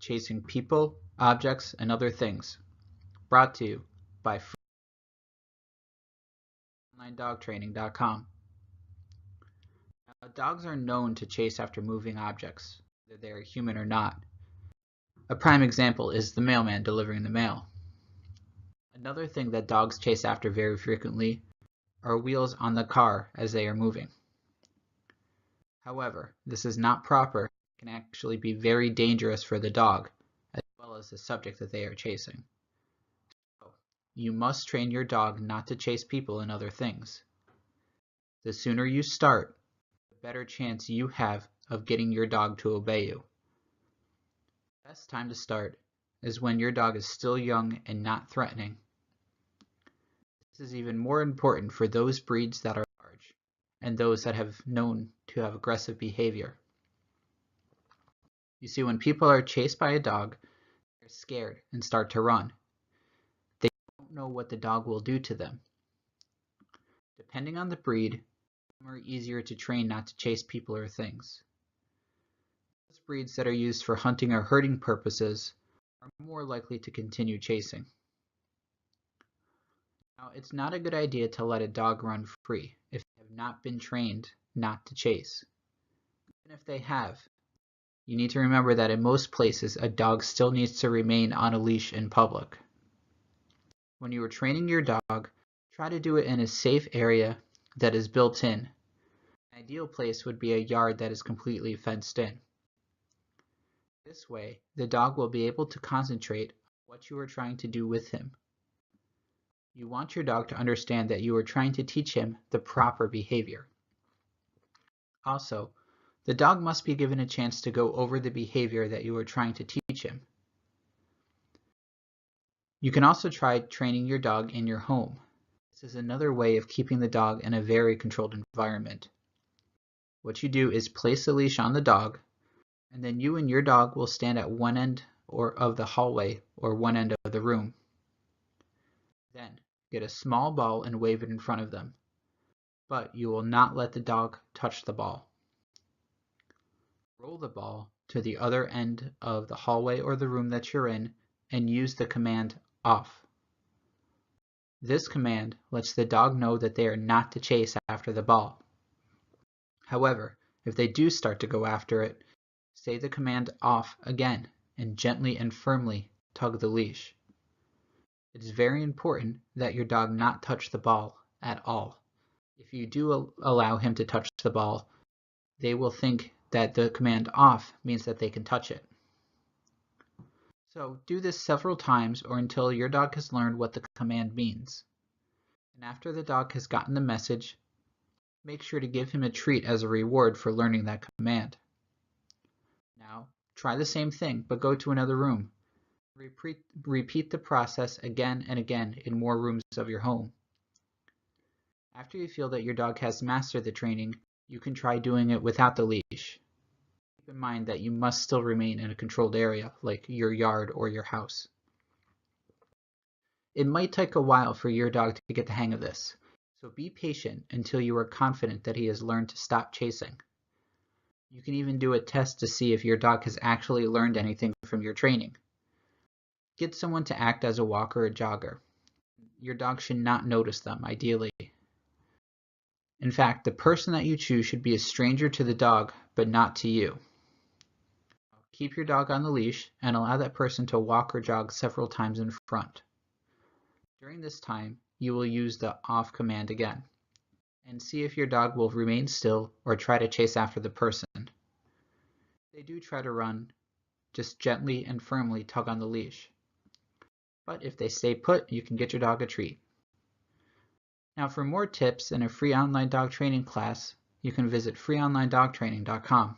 chasing people, objects, and other things. Brought to you by FreeOnlineDogTraining.com. Now, dogs are known to chase after moving objects, whether they are human or not. A prime example is the mailman delivering the mail. Another thing that dogs chase after very frequently are wheels on the car as they are moving. However, this is not proper and can actually be very dangerous for the dog, as well as the subject that they are chasing. So, you must train your dog not to chase people and other things. The sooner you start, the better chance you have of getting your dog to obey you. The best time to start is when your dog is still young and not threatening. This is even more important for those breeds that are large and those that have known to have aggressive behavior. You see, when people are chased by a dog, they're scared and start to run. They don't know what the dog will do to them. Depending on the breed, some are easier to train not to chase people or things. Those breeds that are used for hunting or herding purposes are more likely to continue chasing. Now, it's not a good idea to let a dog run free if they have not been trained not to chase. Even if they have, you need to remember that in most places a dog still needs to remain on a leash in public. When you are training your dog, try to do it in a safe area that is built in. An ideal place would be a yard that is completely fenced in. This way, the dog will be able to concentrate on what you are trying to do with him. You want your dog to understand that you are trying to teach him the proper behavior. Also, the dog must be given a chance to go over the behavior that you are trying to teach him. You can also try training your dog in your home. This is another way of keeping the dog in a very controlled environment. What you do is place a leash on the dog, and then you and your dog will stand at one end of the hallway or one end of the room. Then, get a small ball and wave it in front of them, but you will not let the dog touch the ball. Roll the ball to the other end of the hallway or the room that you're in and use the command off. This command lets the dog know that they are not to chase after the ball. However, if they do start to go after it, say the command off again and gently and firmly tug the leash. It is very important that your dog not touch the ball at all. If you do allow him to touch the ball, they will think that the command off means that they can touch it. So do this several times or until your dog has learned what the command means. And after the dog has gotten the message, make sure to give him a treat as a reward for learning that command. Now, try the same thing, but go to another room. Repeat the process again and again in more rooms of your home. After you feel that your dog has mastered the training, you can try doing it without the leash. Keep in mind that you must still remain in a controlled area, like your yard or your house. It might take a while for your dog to get the hang of this, so be patient until you are confident that he has learned to stop chasing. You can even do a test to see if your dog has actually learned anything from your training. Get someone to act as a walker or jogger. Your dog should not notice them, ideally. In fact, the person that you choose should be a stranger to the dog, but not to you. Keep your dog on the leash and allow that person to walk or jog several times in front. During this time, you will use the off command again, and see if your dog will remain still or try to chase after the person. If they do try to run, just gently and firmly tug on the leash. But if they stay put, you can get your dog a treat. Now, for more tips and a free online dog training class, you can visit FreeOnlineDogTraining.com.